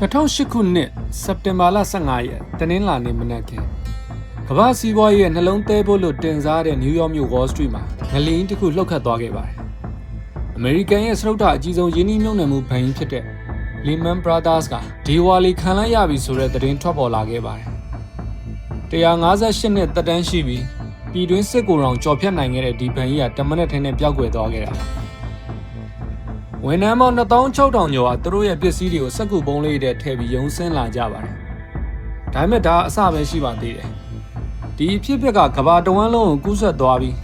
2008 ခုနှစ်စက်တင်ဘာလ15ရက်တနင်္လာနေ့မနက်ခင်းကမ္ဘာစီးပွားရေးရဲ့နှလုံးသေးဖို့လို့တင်စားတဲ့နယူးယောက်မြို့ Wall Street မှာငလျင်တစ်ခုလှုပ်ခတ်သွားခဲ့ပါတယ်။ အမေရိကန်ရဲ့စတုတ္ထအကြီးဆုံးယင်းနှိမ့်မြုပ်နှံမှုဘဏ်ကြီးဖြစ်တဲ့ Lehman Brothers ကဒီဝါလီခံလိုက်ရပြီဆိုတဲ့သတင်းထွက်ပေါ်လာခဲ့ပါတယ်။158နှစ်သက်တမ်းရှိပြီးပြည်တွင်းစစ်ကိုယ်တော်ကြော်ဖြတ်နိုင်ခဲ့တဲ့ဒီဘဏ်ကြီးက10မိနစ်ထဲနဲ့ပျောက်ကွယ်သွားခဲ့တာပါ။ဝန်ထမ်းပေါင်း26,000ကျော်ကသူတို့ရဲ့ပစ္စည်းတွေကိုစက်ကူပုံးလေးတွေထည့်ပြီးရုံးဆင်းလာကြပါတယ်။ဒါပေမဲ့ဒါအစပဲရှိပါသေးတယ်။ဒီအဖြစ်အပျက်ကကမ္ဘာတဝန်းလုံးကိုကူးစက်သွားပြီး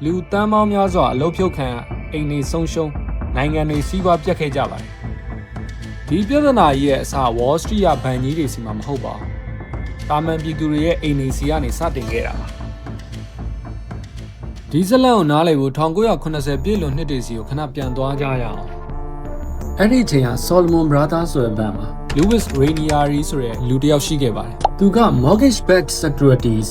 လူတန်းပေါင်းများစွာအလုပ်ဖြုတ်ခံအိမ်တွေဆုံးရှုံးနိုင်ငံတွေစီးပွားပြတ်ခဲ့ကြပါတယ်။ဒီပြဿနာကြီးရဲ့အစ Wall Street ကဘဏ်ကြီးတွေစီမှာမဟုတ်ပါဘူး။တာမန်ပြည်သူတွေရဲ့အိမ်တွေစီကနေစတင်ခဲ့တာပါ။ဒီဇလန်ကိုနားလည်ဖို့1980ပြည့်လွန်နှစ်တွေစီကိုခဏပြန်သွားကြရအောင်။အဲ့ဒီအချိန်က Solomon Brothers ဆိုတဲ့ဘဏ်မှာ Louis Ranieri ဆိုတဲ့လူတစ်ယောက်ရှိခဲ့ပါတယ်။သူက Mortgage Backed Securities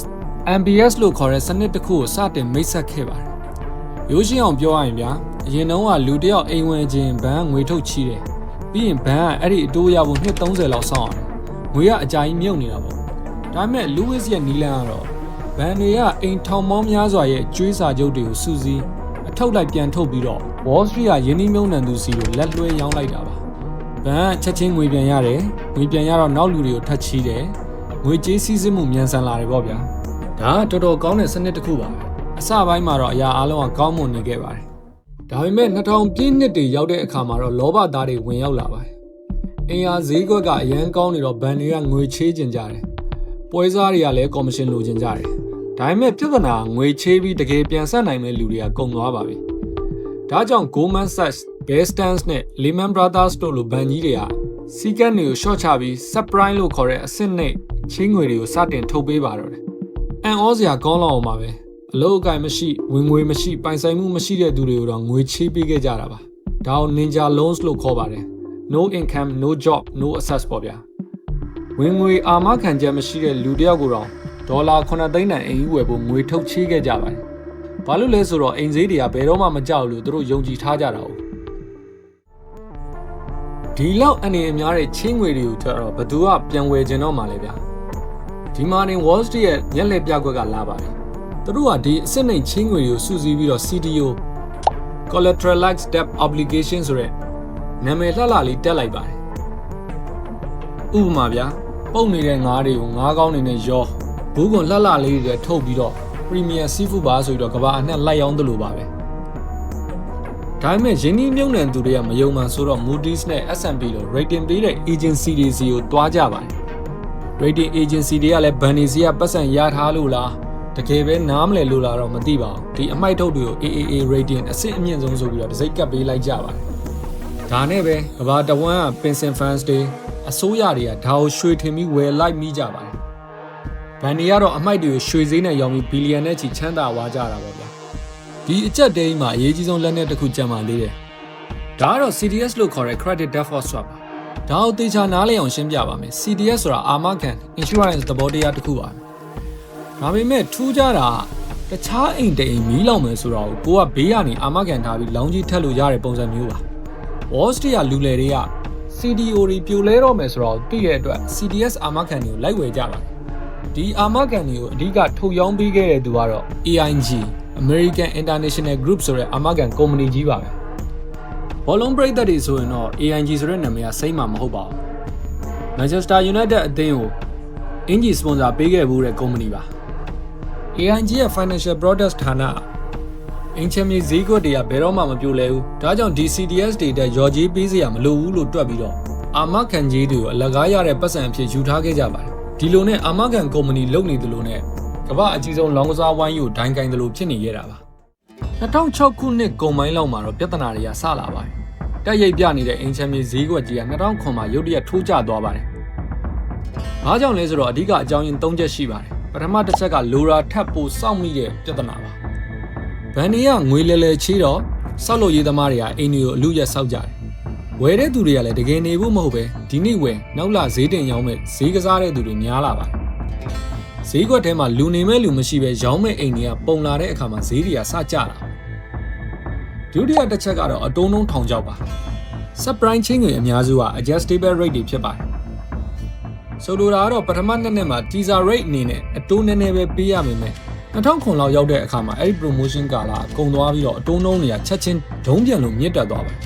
MBS လို့ခေါ်တဲ့စနစ်တစ်ခုကိုစတင်မိတ်ဆက်ခဲ့ပါတယ်။ရိုးရှင်းအောင်ပြောရရင်ဗျာအရင်တုန်းကလူတစ်ယောက်အိမ်ဝင်ခြင်းဘဏ်ငွေထုတ်ချီးတယ်။ပြီးရင်ဘဏ်ကအဲ့ဒီအတိုးရဖို့နှစ်30လောက်စောင့်ရတယ်။ငွေကအကြာကြီးမြုပ်နေတာပေါ့။ဒါပေမဲ့ Louis ရဲ့နီလန်ကတော့ဘဏ်တွေကအိမ်ထောင်ပေါင်းများစွာရဲ့ကျွေးစာချုပ်တွေကိုစုစည်းအထုတ်လိုက်ပြန်ထုတ်ပြီးတော့ Wall Street ကယင်းနှိမ့်မြုပ်နှံသူစီကိုလက်လွှဲရောင်းလိုက်တာပါ။ဘဏ်ချက်ချင်းငွေပြန်ရတယ်။ငွေပြန်ရတော့နောက်လူတွေကိုထပ်ချီးတယ်။ငွေကြေးစည်းစိမ်မှုမြန်ဆန်လာတယ်ပေါ့ဗျာ။ဒါကတော်တော်ကောင်းတဲ့စနစ်တစ်ခုပါပဲ။အစပိုင်းမှာတော့အရာအလုံးကကောင်းမွန်နေခဲ့ပါတယ်။ဒါပေမဲ့2000ပြည့်နှစ်တွေရောက်တဲ့အခါမှာတော့လောဘသားတွေဝင်ရောက်လာပါတယ်။အင်အားဈေးကွက်ကအရန်ကောင်းနေတော့ဘဏ်တွေကငွေချေးကျင်ကြတယ်။ပွဲစားတွေကလည်းကော်မရှင်လိုချင်ကြတယ်။ဒါပေမဲ့ပြဿနာငွေချေးပြီးတကယ်ပြန်ဆက်နိုင်မဲ့လူတွေကကုန်သွားပါပြီ။ဒါကြောင့် Goldman Sachs, Bear Stearns နဲ့ Lehman Brothers တို့လိုဘဏ်ကြီးတွေကစီးကပ်တွေကို short ချပြီး subprime လို့ခေါ်တဲ့အဆင့်နဲ့ချေးငွေတွေကိုစတင်ထုတ်ပေးပါတော့တယ်။အန်ဩစရာကောင်းလောက်အောင်ပါပဲ။အလုပ်အကိုင်မရှိဝင်ငွေမရှိပိုင်ဆိုင်မှုမရှိတဲ့သူတွေကိုတော့ငွေချေးပေးခဲ့ကြတာပါ။ဒါကို Ninja Loans လို့ခေါ်ပါတယ်။ No income, no job, no access ပေါ့ဗျာ။ဝင်ငွေအာမခံချက်မရှိတဲ့လူတစ်ယောက်ကိုတော့ဒေါ်လာ9သိန်းတန်အိမ်ကြီးဝယ်ဖို့ငွေထုတ်ချေးခဲ့ကြပါတယ်။ဘာလို့လဲဆိုတော့အိမ်ဈေးတွေကဘယ်တော့မှမကြောက်လို့သူတို့ယုံကြည်ထားကြတာ哦ဒီလောက်အနေအများတဲ့ချင်းငွေတွေကိုကျတော့ဘသူကပြန်ဝယ်ခြင်းတော့မှလဲဗျာဒီမှာနေ Wall Street ရဲ့မျက်လှည့်ပြကွက်ကလာပါတယ်သူတို့ကဒီအစစ်နှိမ်ချင်းငွေတွေကိုစုစည်းပြီးတော့ CDO Collateralized Debt Obligation ဆိုတဲ့နာမည်လှလှလေးတက်လိုက်ပါတယ်ဥပမာဗျာပုံနေတဲ့ငါးတွေကိုငါးကောင်းနေနဲ့ရောဘူးကွန်လှလှလေးတွေထုတ်ပြီးတော့Premier Seafood ပါဆိုပြီးတော့ကဘာအနှက်လိုက်ရောင်းသလိုပါပဲဒါပေမဲ့ယင်းနှိမ့်မြုပ်နှံသူတွေကမယုံမှန်ဆိုတော့ Moody's နဲ့ S&P လို rating ပေးတဲ့ agency တွေစီကိုတွားကြပါတယ် rating agency တွေကလည်းဘန်နီစီကပတ်စံရထားလို့လားတကယ်ပဲနားမလည်လို့လားတော့မသိပါဘူးဒီအမိုက်ထုတ်တွေကို AAA rating အဆင့်အမြင့်ဆုံးဆိုပြီးတော့တစ်စိတ်ကပ်ပေးလိုက်ကြပါတယ်ဒါနဲ့ပဲကဘာတဝန်းက pension funds တွေအစိုးရတွေကဒါကိုရွှေထင်ပြီးဝယ်လိုက်မိကြပါတယ်ဘန်တွေကတော့အမိုက်တွေကိုရွှေဈေးနဲ့ရောင်းပြီးဘီလီယံနဲ့ချီချမ်းသာသွားကြတာပေါ့ဗျာဒီအချက်တဲကြီးမှာအရေးကြီးဆုံးလက်နက်တစ်ခုကျန်ပါသေးတယ်ဒါကတော့ CDS လို့ခေါ်တဲ့ Credit Default Swap ပါဒါကိုသေချာနားလည်အောင်ရှင်းပြပါမယ် CDS ဆိုတာအာမခံ insurance သဘောတရားတစ်ခုပါဒါပေမဲ့ထူးခြားတာတခြားအိမ်တိမ်မီးလောင်မယ်ဆိုတော့ကိုကဘေးကနေအာမခံထားပြီးလောင်းကြီးထက်လို့ရတဲ့ပုံစံမျိုးပါ Wall Street ကလူလယ်တွေက CDO တွေပြိုလဲတော့မယ်ဆိုတော့သိတဲ့အတွက် CDS အာမခံတွေကိုလိုက်ဝယ်ကြပါတယ်ဒီအာမခံတွေကိုအဓိကထုတ်ရောင်းပေးခဲ့တဲ့သူကတော့ AIG American International Group ဆိုတဲ့အာမခံကုမ္ပဏီကြီးပါပဲဘောလုံးပရိသတ်တွေဆိုရင်တော့ AIG ဆိုတဲ့နာမည်ကစိမ့်မှာမဟုတ်ပါဘူး Manchester United အသင်းကိုအင်ဂျီစပွန်ဆာပေးခဲ့မှုတဲ့ကုမ္ပဏီပါ AIG ရဲ့ Financial Products ဌာနအင်ချမ်မြေဈေးကွက်တွေကဘယ်တော့မှမပြိုလဲဘူးဒါကြောင့် DCDS တွေတက်ရော်ကြီးပေးစရာမလိုဘူးလို့တွက်ပြီးတော့အာမခံကြီးတွေကိုအလကားရတဲ့ပတ်စံအဖြစ်ယူထားခဲ့ကြပါတယ်ဒီလိုနဲ့အာမခံကုမ္ပဏီလုပ်နေတယ်လို့နဲ့ကမ္ဘာအကြီးဆုံးလောင်းကစားဝိုင်းယူဒိုင်းကိုင်းတယ်လို့ဖြစ်နေရတာပါ2006ခုနှစ်ကုန်ပိုင်းလောက်မှာတော့ပြဿနာတွေကစလာပါတယ်တက်ရိပ်ပြနေတဲ့အင်ချမ်မြေဈေးကွက်ကြီးက2009မှာရုတ်တရက်ထိုးကျသွားပါတယ်ဘာကြောင့်လဲဆိုတော့အဓိကအကြောင်းရင်း၃ချက်ရှိပါတယ်ပထမတစ်ချက်ကလိုရာထပ်ပိုစောင့်မိတဲ့ပြဿနာပါဘန်တွေကငွေလဲချေးတော့စောက်လို့ရေးသမားတွေကအိမ်တွေကိုအလူရက်စောက်ကြတယ်ဝယ်တဲ့သူတွေကလည်းတကယ်နေဖို့မဟုတ်ပဲဒီနေ့ဝယ်နောက်လာဈေးတင်ရောင်းမဲ့ဈေးကစားတဲ့သူတွေများလာပါတယ်ဈေးကွက်ထဲမှာလူနေမဲ့လူမရှိပဲရောင်းမဲ့အိမ်တွေကပုံလာတဲ့အခါမှာဈေးတွေကစကျတာဒုတိယတစ်ချက်ကတော့အတုံးထောင်ချောက်ပါ subprime ချင်းငွေအများစုက adjustable rate တွေဖြစ်ပါတယ် ဆိုလိုတာကတော့ပထမနှစ်မှာ teaser rate အနေနဲ့အတိုးနည်းနည်းပဲပေးရမယ်2000လောက်ရောက်တဲ့အခါမှာအဲ့ဒီ promotion ကာလအကုန်သွားပြီးတော့အတိုးနှုန်းတွေကချက်ချင်းဒုံးပြန်လို့မြင့်တက်သွားပါတယ်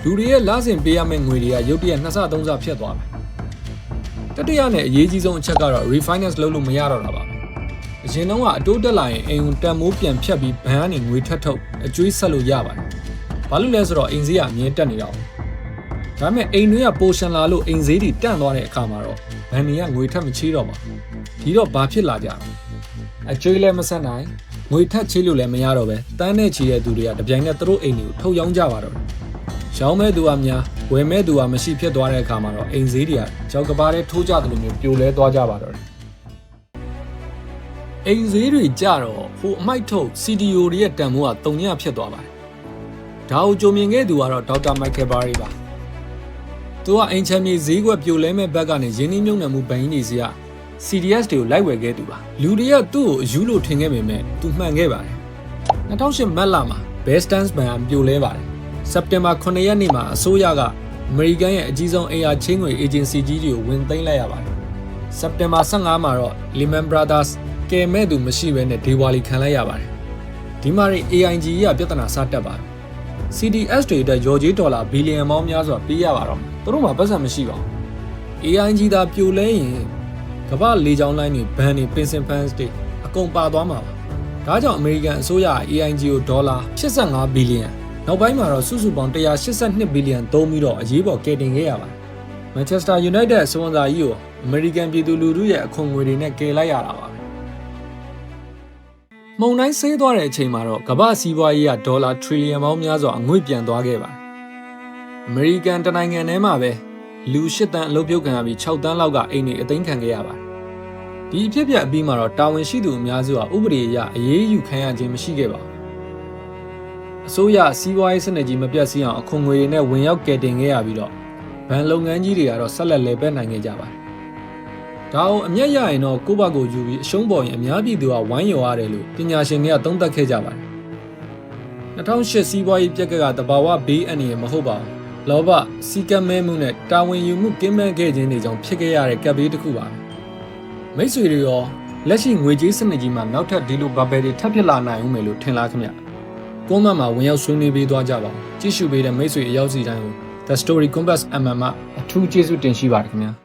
လူတွေရဲ့လစဉ်ပေးရမယ့်ငွေတွေကရုတ်တရက်2ဆ3ဆဖြစ်သွားတယ်တတိယနဲ့အရေးကြီးဆုံးအချက်ကတော့ refinance လုပ်လို့မရတော့တာပါအရင်တုန်းကအတိုးတက်လာရင်အိမ်ကိုတန်မိုးပြန်ဖြတ်ပြီးဘဏ်ကနေငွေထပ်ထုတ်အကျွေးဆက်လို့ရပါတယ်ဘာလို့လဲဆိုတော့အိမ်ဈေးကအမြဲတက်နေတာ။ဒါပေမဲ့အိမ်တွေကပိုရှန်လာလို့အိမ်ဈေးတွေတန့်သွားတဲ့အခါမှာတော့ဘဏ်တွေကငွေထပ်မချေးတော့ပါဘူး။ဒီတော့ဘာဖြစ်လာကြလဲ။အကျွေးလည်းမဆက်နိုင်ငွေထပ်ချေးလို့လည်းမရတော့ပဲတန်းနဲ့ချီတဲ့သူတွေကတပြိုင်နက်သူတို့အိမ်တွေကိုထုတ်ရောင်းကြပါတော့တယ်။ရောင်းမဲ့သူကများဝယ်မဲ့သူကမရှိဖြစ်သွားတဲ့အခါမှာတော့အိမ်ဈေးတွေကကြောက်ကဘာတဲ့ထိုးကြတယ်လို့မျိုးပြိုလဲသွားကြပါတော့တယ်။အိမ်ဈေးတွေကြတော့ဟိုအမိုက်ထုတ် CDO တွေရဲ့တန်ဖိုးက3ညဖြစ်သွားပါတယ်။ဒါကိုကြုံမြင်ခဲ့သူကတော့ဒေါက်တာမိုက်ကယ်ဘာရီပါ။သူကအိမ်ချမ်းမြေဈေးကွက်ပြိုလဲမဲ့ဘက်ကနေရင်းနှီးမြှုပ်နှံမှုဘဏ်ကြီးတွေစီက CDS တွေကိုလိုက်ဝယ်ခဲ့သူပါ။လူတွေကသူ့ကိုအယူလို့ထင်ခဲ့ပေမဲ့သူမှန်ခဲ့ပါတယ်။2008မတ်လမှာ Best Stance ဘဏ်ကပြိုလဲပါတယ်။ စက်တင်ဘာ9ရက်နေ့မှာအစိုးရကအမေရိကန်ရဲ့အကြီးဆုံး AR ချင်းငွေ agency ကြီးတွေကိုဝင်သိမ်းလိုက်ရပါတယ်။စက်တင်ဘာ15မှာတော့ Lehman Brothers ကယ်မဲ့သူမရှိဘဲနဲ့ဒေဝါလီခံလိုက်ရပါတယ်။ဒီမှာ AIG ကပြဿနာစတက်ပါတယ်။ CDS တွေအတွက်ရော်ကြီးဒေါ်လာဘီလီယံပေါင်းများစွာပေးရပါတော့။သူတို့မှာပတ်စံမရှိပါဘူး။ AIG သာပြိုလဲရင်ကမ္ဘာလေကြောင်းလိုင်းတွေဘဏ်တွေ pension funds တွေအကုန်ပါသွားမှာပါ။ဒါကြောင့်အမေရိကန်အစိုးရက AIG ကိုဒေါ်လာ85ဘီလီယံနောက်ပိုင်းမှာတော့စုစုပေါင်း182ဘီလီယံသုံးပြီးတော့အရေးပေါ်ကယ်တင်ခဲ့ရပါတယ်။ Manchester United စွန်ဆာကြီးကိုအမေရိကန်ပြည်သူလူထုရဲ့အခွန်ငွေတွေနဲ့ကယ်လိုက်ရတာပါပဲ။မုံတိုင်းဆေးသွားတဲ့အချိန်မှာတော့ကမ္ဘာစီးပွားရေးကဒေါ်လာထရီလီယံပေါင်းများစွာအငွေ့ပြန်သွားခဲ့ပါတယ်။အမေရိကန်တနိုင်ငံထဲမှာပဲလူ8တန်းအလုပ်ပြုတ်ခံရပြီး6တန်းလောက်ကအိမ်တွေအသိမ်းခံခဲ့ရပါတယ်။ဒီအဖြစ်အပျက်အပြီးမှာတော့တာဝန်ရှိသူအများစုကဥပဒေအရအရေးယူခံရခြင်းမရှိခဲ့ပါဘူး။အစိုးရစီးပွားရေးစနစ်ကြီးမပြတ်စီးအောင်အခွန်ငွေတွေနဲ့ဝင်ရောက်ကယ်တင်ခဲ့ရပြီးတော့ဘဏ်လုပ်ငန်းကြီးတွေကတော့ဆက်လက်လည်ပတ်နိုင်ခဲ့ကြပါတယ်။ဒါအောင်အမျက်ရရင်တော့ကိုယ့်ဘက်ကိုယူပြီးအရှုံးပေါ်ရင်အများပြည်သူကဝိုင်းရော်ရတယ်လို့ပညာရှင်တွေကသုံးသပ်ခဲ့ကြပါတယ်။2008စီးပွားရေးပြက်ကတဘာဝဘေးအန္တရာယ်မဟုတ်ပါဘူး။လောဘစီကံမဲမှုနဲ့တာဝန်ယူမှုကင်းမဲ့ခဲ့ခြင်းတွေကြောင့်ဖြစ်ခဲ့ရတဲ့ကပ်ဘေးတစ်ခုပါပဲ။မိတ်ဆွေတွေရောလက်ရှိငွေကြေးစနစ်ကြီးမှာနောက်ထပ်ဒီလိုဘဘယ်တွေထပ်ဖြစ်လာနိုင်ဦးမယ်လို့ထင်လားခင်ဗျ။ကွန်မန့်မှာဝင်ရောက်ဆွေးနွေးပေးသွားကြပါဦး။ကြည့်ရှုပေးတဲ့မိတ်ဆွေအယောက်စီတိုင်းကို The Story Compass MM အထူးကျေးဇူးတင်ရှိပါတယ်ခင်ဗျာ။